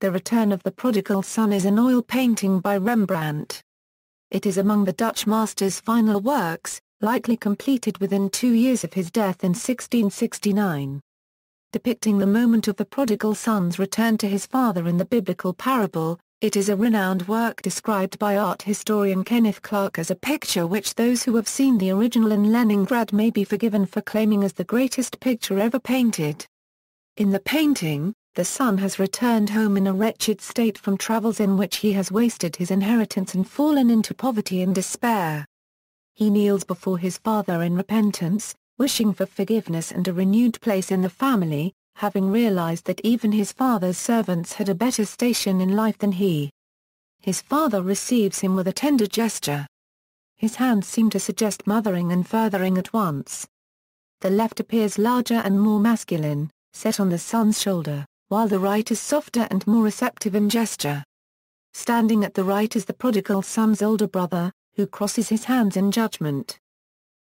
The Return of the Prodigal Son is an oil painting by Rembrandt. It is among the Dutch master's final works, likely completed within 2 years of his death in 1669. Depicting the moment of the prodigal son's return to his father in the biblical parable, it is a renowned work described by art historian Kenneth Clark as a picture which those who have seen the original in Leningrad may be forgiven for claiming as the greatest picture ever painted. In the painting, the son has returned home in a wretched state from travels in which he has wasted his inheritance and fallen into poverty and despair. He kneels before his father in repentance, wishing for forgiveness and a renewed place in the family, having realized that even his father's servants had a better station in life than he. His father receives him with a tender gesture. His hands seem to suggest mothering and furthering at once. The left appears larger and more masculine, set on the son's shoulder, while the right is softer and more receptive in gesture. Standing at the right is the prodigal son's older brother, who crosses his hands in judgment.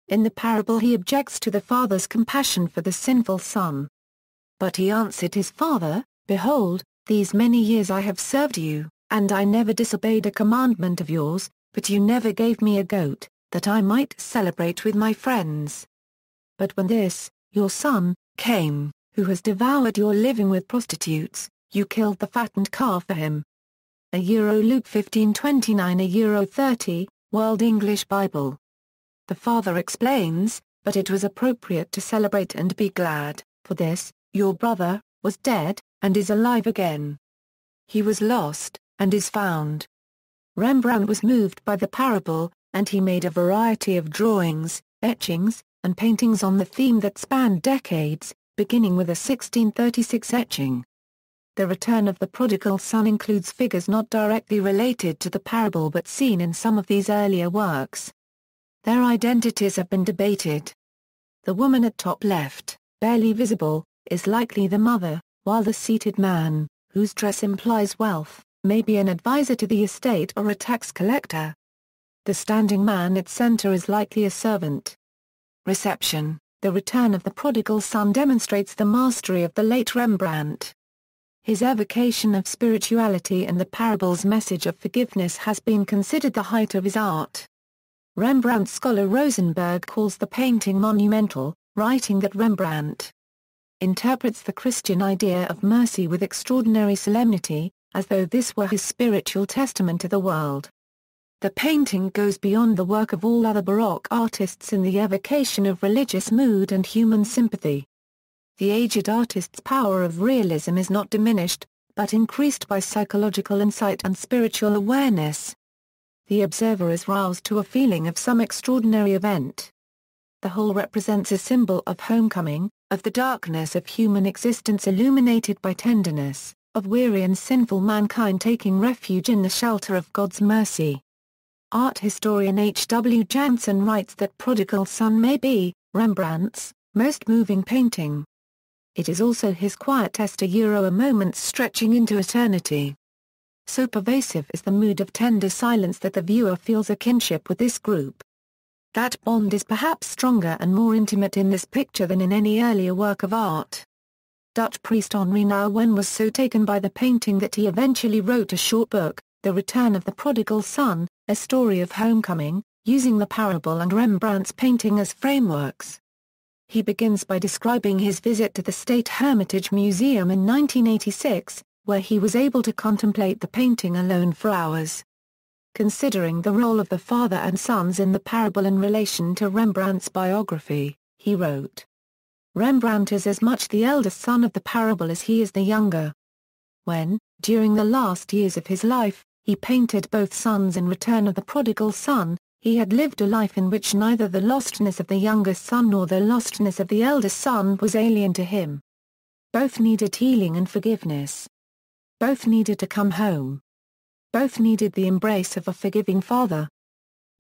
In the parable he objects to the father's compassion for the sinful son. But he answered his father, "Behold, these many years I have served you, and I never disobeyed a commandment of yours, but you never gave me a goat, that I might celebrate with my friends. But when this, your son, came, who has devoured your living with prostitutes, you killed the fattened calf for him." Luke 15:29 €30, World English Bible. The father explains, "But it was appropriate to celebrate and be glad, for this, your brother, was dead, and is alive again. He was lost, and is found." Rembrandt was moved by the parable, and he made a variety of drawings, etchings, and paintings on the theme that spanned decades, beginning with a 1636 etching. The Return of the Prodigal Son includes figures not directly related to the parable but seen in some of these earlier works. Their identities have been debated. The woman at top left, barely visible, is likely the mother, while the seated man, whose dress implies wealth, may be an advisor to the estate or a tax collector. The standing man at center is likely a servant. Reception. The Return of the Prodigal Son demonstrates the mastery of the late Rembrandt. His evocation of spirituality and the parable's message of forgiveness has been considered the height of his art. Rembrandt scholar Rosenberg calls the painting monumental, writing that Rembrandt interprets the Christian idea of mercy with extraordinary solemnity, as though this were his spiritual testament to the world. The painting goes beyond the work of all other Baroque artists in the evocation of religious mood and human sympathy. The aged artist's power of realism is not diminished, but increased by psychological insight and spiritual awareness. The observer is roused to a feeling of some extraordinary event. The whole represents a symbol of homecoming, of the darkness of human existence illuminated by tenderness, of weary and sinful mankind taking refuge in the shelter of God's mercy. Art historian H. W. Jansen writes that Prodigal Son may be Rembrandt's most moving painting. It is also his quietest a moment stretching into eternity. So pervasive is the mood of tender silence that the viewer feels a kinship with this group. That bond is perhaps stronger and more intimate in this picture than in any earlier work of art. Dutch priest Henri Nouwen was so taken by the painting that he eventually wrote a short book, The Return of the Prodigal Son, a story of homecoming, using the parable and Rembrandt's painting as frameworks. He begins by describing his visit to the State Hermitage Museum in 1986, where he was able to contemplate the painting alone for hours. Considering the role of the father and sons in the parable in relation to Rembrandt's biography, he wrote, "Rembrandt is as much the eldest son of the parable as he is the younger. When, during the last years of his life, he painted both sons in Return of the Prodigal Son, he had lived a life in which neither the lostness of the younger son nor the lostness of the eldest son was alien to him. Both needed healing and forgiveness. Both needed to come home. Both needed the embrace of a forgiving father."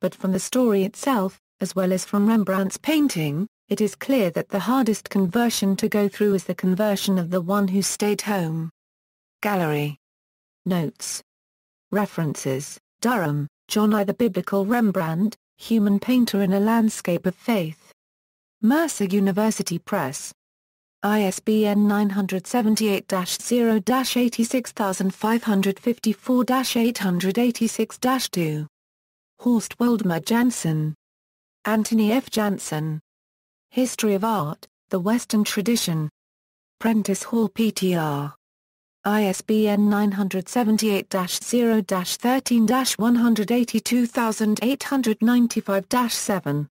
But from the story itself, as well as from Rembrandt's painting, it is clear that the hardest conversion to go through is the conversion of the one who stayed home. Gallery. Notes. References: Durham, John I. The Biblical Rembrandt, Human Painter in a Landscape of Faith. Mercer University Press. ISBN 978-0-86554-886-2. Horst Waldemar Janssen. Anthony F. Janssen. History of Art, The Western Tradition. Prentice Hall Ptr. ISBN 978-0-13-182895-7.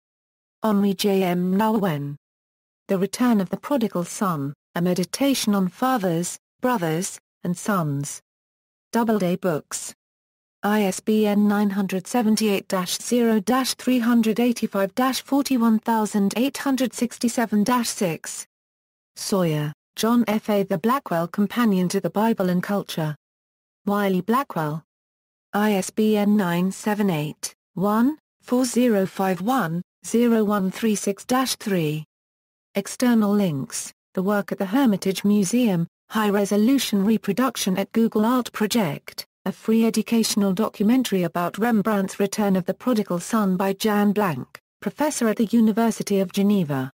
Henri J. M. Nouwen. The Return of the Prodigal Son, A Meditation on Fathers, Brothers, and Sons. Doubleday Books. ISBN 978-0-385-41867-6. Sawyer, John F. A. The Blackwell Companion to the Bible and Culture. Wiley Blackwell. ISBN 978-1-4051-0136-3. External links: the work at the Hermitage Museum, high-resolution reproduction at Google Art Project, a free educational documentary about Rembrandt's Return of the Prodigal Son by Jan Blank, professor at the University of Geneva.